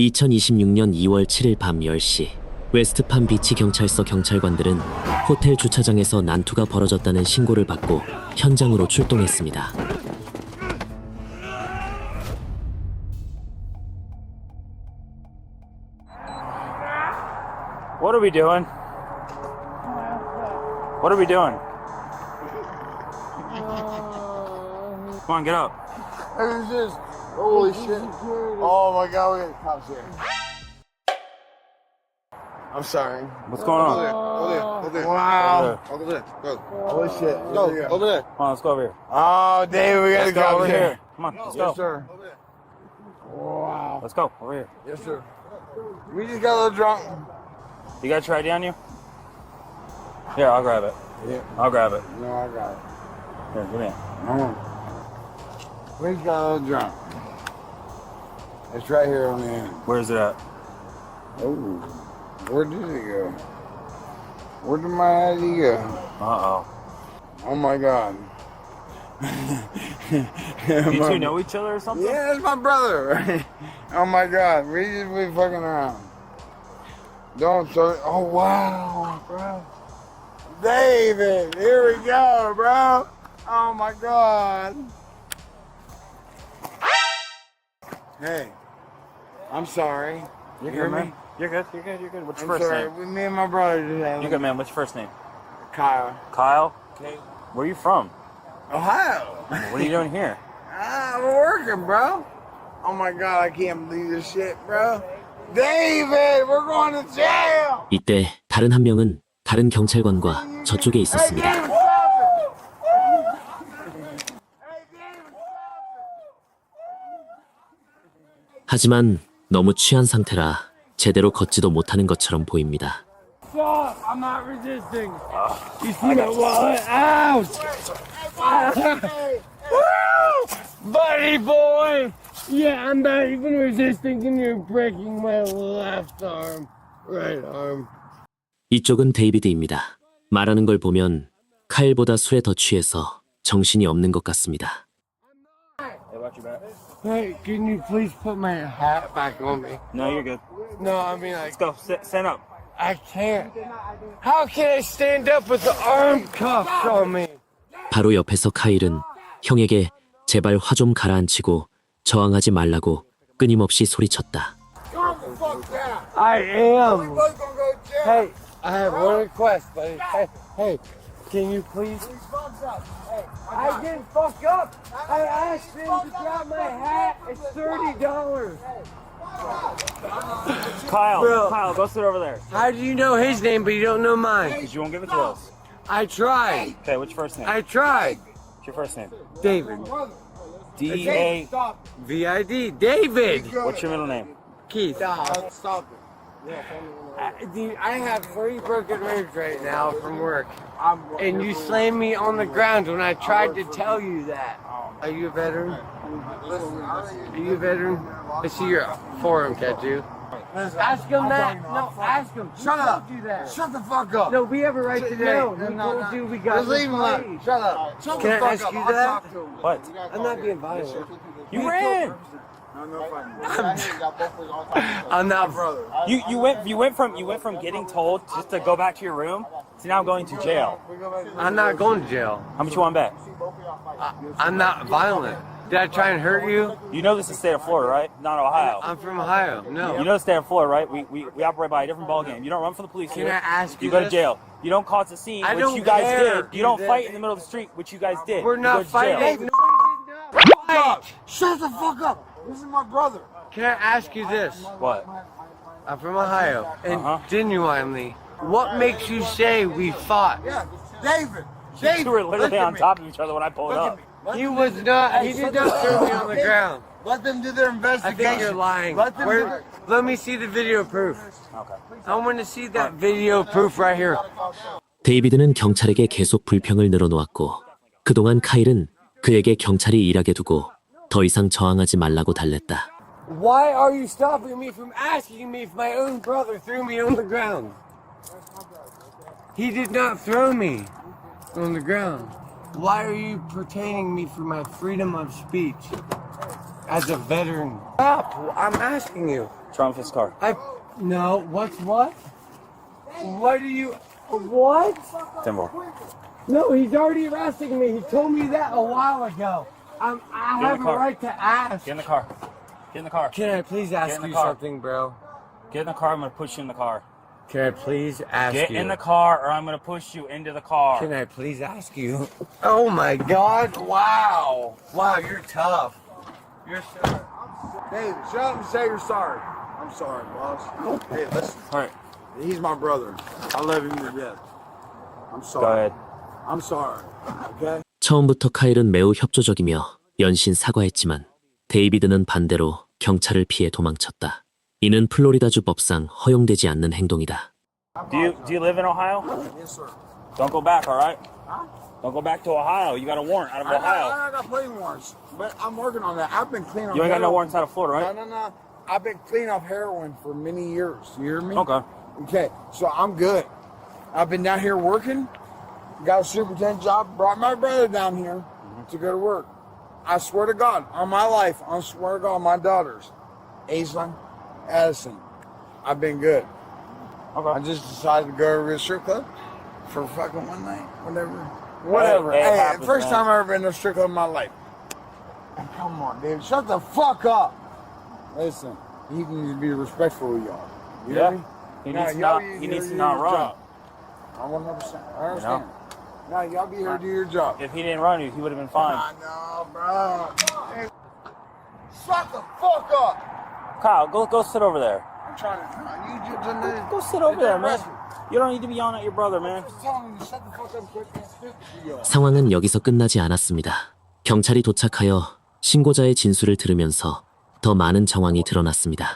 2026년 2월 7일 밤 10시 웨스트팜 비치 경찰서 경찰관들은 호텔 주차장에서 난투가 벌어졌다는 신고를 받고 현장으로 출동했습니다. What are we doing? What are we doing? Come on, get up. Who's this? Holy shit. Oh my god, we got cops here. I'm sorry. What's going on? Over there. Wow. Over there. Go. Holy shit. Go. Over there. Come on, let's go over here. Oh, Dave, we got Let's to go go over here. Come on, let's go. Yes, sir. Wow. Let's go over here. Yes, sir. We just got a little drunk. You got your ID on you? Here, I'll grab it. Yeah. I'll grab it. No, I got it. Here, give me it. We just got a little drunk. It's right here on the end. Where is it at? Oh, where did it go? Where did my ID go? Uh-oh. Oh my god. You two know each other or something? Yeah, that's my brother. Oh my god, we just be fucking around. Don't start. Oh wow, bro. David, here we go, bro. Oh my god. Hey, I'm sorry. You're hear good, man. me? You're good, you're good, you're good. What's your I'm first sorry. name? With me and my brother just had You're good, man. What's your first name? Kyle. Kyle? Okay. Where are you from? Ohio. What are you doing here? We're working, bro. Oh my god, I can't believe this shit, bro. David, we're going to jail. 이때 다른 한 명은 다른 경찰관과 저쪽에 Hey, 있었습니다. David, stop it. 하지만 너무 취한 상태라 제대로 걷지도 못하는 것처럼 보입니다. Stop! I'm not resisting. You see my wallet? Ouch! Buddy boy! Yeah, I'm not even resisting and you're breaking my left arm. Right arm. 이쪽은 데이비드입니다. 말하는 걸 보면 카일보다 술에 더 취해서 정신이 없는 것 같습니다. Hey, watch your back. Hey, can you please put my hat back on me? No, you're good. No, I mean like, Let's go. Stand up. I can't. How can I stand up with the arm cuffs on me? 바로 옆에서 카일은 형에게 제발 화 좀 가라앉히고 저항하지 말라고 끊임없이 소리쳤다. Calm the fuck down. I am. We both gonna go to jail. Hey, I have one request, buddy. Hey, can you please? I didn't fuck up. I asked him to grab my hat. It's $30. Kyle, Bro. Kyle, go sit over there. How do you know his name but you don't know mine? Because you won't give it to us. I tried. Okay, what's your first name? I tried. What's your first name? David. D-A. V-I-D. David. What's your middle name? Keith. Stop it. Dude, I have 3 broken ribs right now from work. And you slammed me on the ground when I tried to tell you that. Are you a veteran? Are you a veteran? I see your forearm tattoo. Ask him that. No, ask him. Shut up. Don't do that. Shut the fuck up. No, we have a right to know. We told you we got Just leave him this alone. place. Shut up. Shut Can the I fuck ask up. you I'll that? talk to him. What? I'm not being violent. You ran. I'm not. You went from getting told just to go back to your room to now going to jail. I'm not going to jail. How much you want back? I'm not violent. Did I try and hurt you? You know this is the state of Florida, right? Not Ohio. I'm from Ohio. No. You know the state of Florida, right? We operate by a different ballgame. You don't run from the police Can here. I ask you You go to this? jail. You don't cause a scene, I which don't you guys care, did. You don't dude. fight in the middle of the street, which you guys did. We're You not go to jail. fighting. No, Stop. Shut the fuck up. This is my brother. Can I ask you this? What? I'm from Ohio, and Uh-huh. genuinely, what makes you say we fought? Yeah, David. David. You were literally look at on me. top of each other when I pulled Look up. at me. Let He them- was not. Hey, He shut did not the throw fuck me up. on the ground. Let them do their I investigation. think you're lying. Let them do Where, let me see the video proof. Okay. I want to see that video proof right here. 데이비드는 경찰에게 계속 불평을 늘어놓았고 그동안 카일은 그에게 경찰이 일하게 두고 더 이상 저항하지 말라고 달랬다. Why are you stopping me from asking me if my own brother threw me on the ground? He did not throw me on the ground. Why are you pertaining me for my freedom of speech as a veteran? Stop! I'm asking you. Try him his car. No, what's what? What are you, what? 10 more. No, he's already arresting me. He told me that a while ago. I have a car. right to ask. Get in the car. Get in the car. Can I please Get ask in the you car. something, bro? Get in the car. I'm gonna push you in the car. Can I please ask Get you? in the car, or I'm gonna push you into the car. Can I please ask you? Oh my God! Wow! Wow, you're tough. You're so. David, shut up and say you're sorry. I'm sorry, boss. Hey, listen. All right. He's my brother. I love him to death. I'm Go sorry. ahead. I'm sorry. Okay? 처음부터 카일은 매우 협조적이며 연신 사과했지만 데이비드는 반대로 경찰을 피해 도망쳤다. 이는 플로리다주 법상 허용되지 않는 행동이다. Do you live in Ohio? Yes, sir. Don't go back, all right? Don't go back to Ohio. You got a warrant out of Ohio. I got plenty warrants, but I'm working on that. I've been clean on You ain't got no heroin. warrants out of Florida, right? No. I've been clean off heroin for many years. You hear me? Okay. Okay, so I'm good. I've been down here working, got a superintendent job, brought my brother down here to go to work. I swear to God, on my life, I swear to God, my daughters, Aislinn, Addison, I've been good. Okay. I just decided to go to a strip club for fucking one night, whatever. It Hey, happens, first man. time I've ever been to a strip club in my life. Come on, dude, shut the fuck up. Listen, you can be respectful of y'all. You hear Yeah. me? He No, needs to y'all not. be He here needs to to do not your run. job. I 100%. I understand. No, y'all be here to do your job. If he didn't run, he would have been fine. I know, bro. Hey, shut the fuck up. Kyle, go sit over there. I'm trying to. You just Go sit over there, man. You don't need to be yelling at your brother, man. Tell him to shut the fuck up quick and stupid. 상황은 여기서 끝나지 않았습니다. 경찰이 도착하여 신고자의 진술을 들으면서 더 많은 정황이 드러났습니다.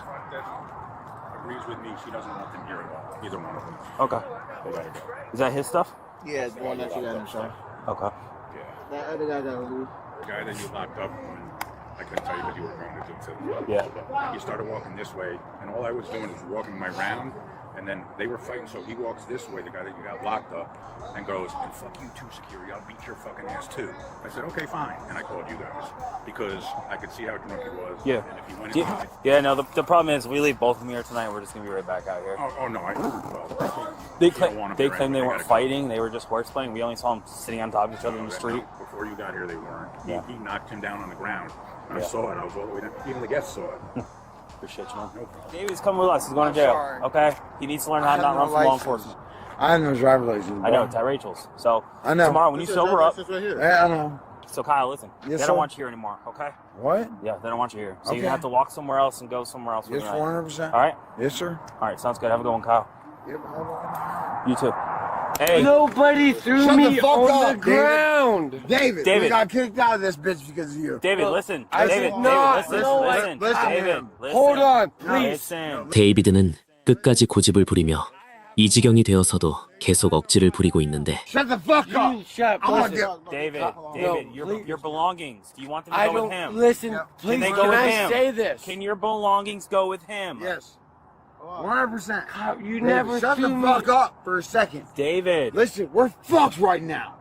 Agrees with me. She doesn't want them here at all. Either one of them. Okay. They gotta go. Is that his stuff? Yeah, it's the one that you got in the show. Okay. Yeah. That other guy that was loose. The guy that you locked up when I couldn't tell you what you were going to do to him. Yeah. You started walking this way, and all I was doing was walking my round, and then they were fighting, so he walks this way, the guy that you got locked up, and goes, and fuck you too, security, I'll beat your fucking ass too. I said, okay, fine. And I called you guys, because I could see how drunk he was. Yeah. And if he went Yeah, inside, yeah, no, the problem is we leave both of them here tonight. We're just going to be right back out here. oh no, well, They you don't claim, want 'em they here claim they anyway. weren't They gotta go. fighting. They were just horse playing. We only saw them sitting on top of each other in the street. Before you got here, they weren't. Yeah. He knocked him down on the ground. And Yeah. I saw it. I was all the way down. Even the guests saw it. Appreciate you, man. No problem. David's coming with us. He's going to I'm jail. sorry. Okay? He needs to learn how to not run from law enforcement. I have no driver license. I know, it's at Rachel's. So, I know. tomorrow when you sober up, Yeah, I know. so Kyle, listen. Yes, they sir. don't want you here anymore, okay? What? Yeah, they don't want you here. So you're Okay. going to have to walk somewhere else and go somewhere else. for Yes, the night. 100%. All right? Yes, sir. All right, sounds good. Have a good one, Kyle. Yep, hold on. You too. Hey, Nobody threw Shut me the fuck on up, the David. ground. David, David. we got kicked out of this bitch because of you. David, listen. I David, said David, not. listen. No, Listen. listen, David, man. listen. Hold on, please. Listen. 데이비드는 끝까지 고집을 부리며 이 지경이 되어서도 계속 억지를 부리고 있는데 Shut the fuck up. Shut I'm gonna up. get. David, your belongings. Do you want them to I go with don't him? listen. Yeah. Please, they can go with I him? say this? Can your belongings go with him? Yes. 100%. Kyle, you David, never shut the threw me. fuck up for a second. David, Listen, we're fucked right now.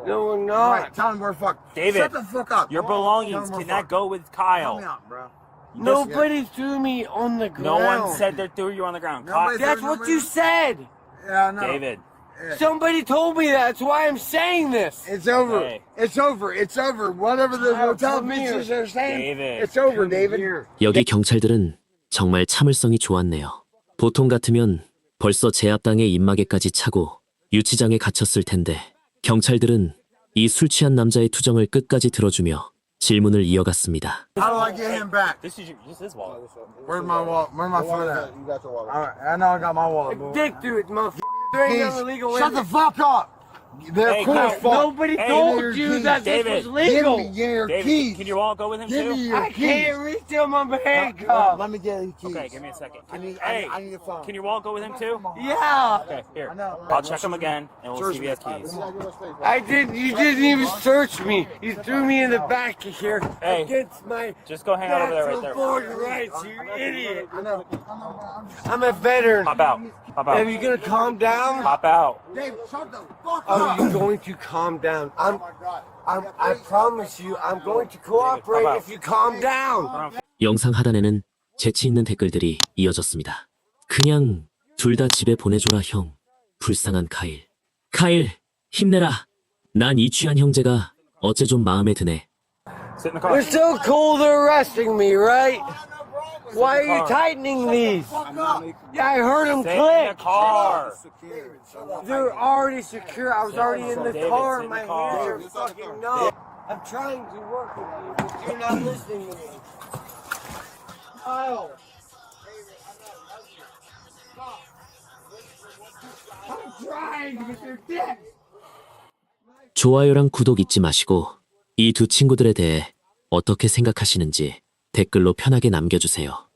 No, we're All not. right, tell him we're fucked. David, Shut the fuck up. your belongings Tell him we're cannot fucked. go with Help Kyle. me out, bro. Nobody threw me on the ground. No one said they threw you on the ground. Nobody- That's what you said. Yeah, I know. David, Somebody told me that. That's why I'm saying this. It's over. Hey. It's over. It's over. Whatever the Kyle, hotel come here. bitches are saying, David. it's over, David. Here. 여기 경찰들은 정말 참을성이 좋았네요. 보통 같으면 벌써 제압당해 입마개까지 차고 유치장에 갇혔을 텐데 경찰들은 이 술 취한 남자의 투정을 끝까지 들어주며 질문을 이어갔습니다. How do I get him back? this is his wallet. Where's my wallet? Where's my phone at? You got your wallet. All right, I know I got my wallet. boy. Dick through it, motherfucker. There ain't no illegal way. Shut the fuck up. They're Hey, cool Kyle, as fuck. Nobody Hey, told your you keys. that this David, was legal. Give me your David, keys. can your wallet go with him Give too? me your I keys. can't reach them. I'm handcuffed. Let me get your keys. Okay, give me a second. I need Hey, I need a phone. can your wallet go with him too? Yeah. Okay, here. I know. I'll check him again, and we'll see if he has keys. I didn't. You didn't even search me. You threw me in the back of here Hey. against my Just go hang out over there, right natural there. born rights. You idiot. I know. I'm a veteran. Pop out. Pop Are out. you gonna calm down? Pop out. Dave, shut the fuck Are up. you going to calm down? Oh my God. I promise you, I'm going to cooperate David, if you calm down. 영상 하단에는 재치 있는 댓글들이 이어졌습니다. 그냥 둘 다 집에 보내줘라 형. 불쌍한 카일. 카일, 힘내라. 난 이 취한 형제가 어째 좀 마음에 드네. Sit in the car. You're so cool they're arresting me, right? Why are you tightening these? Yeah, I heard them Sit in the click. car. They're already secure. I was already in the David, car. sit in My the car. hands are fucking numb. I'm trying to work with you, but you're not listening to me. Kyle. I'm trying, but you're dead. 좋아요랑 구독 잊지 마시고 이 두 친구들에 대해 어떻게 생각하시는지 댓글로 편하게 남겨주세요.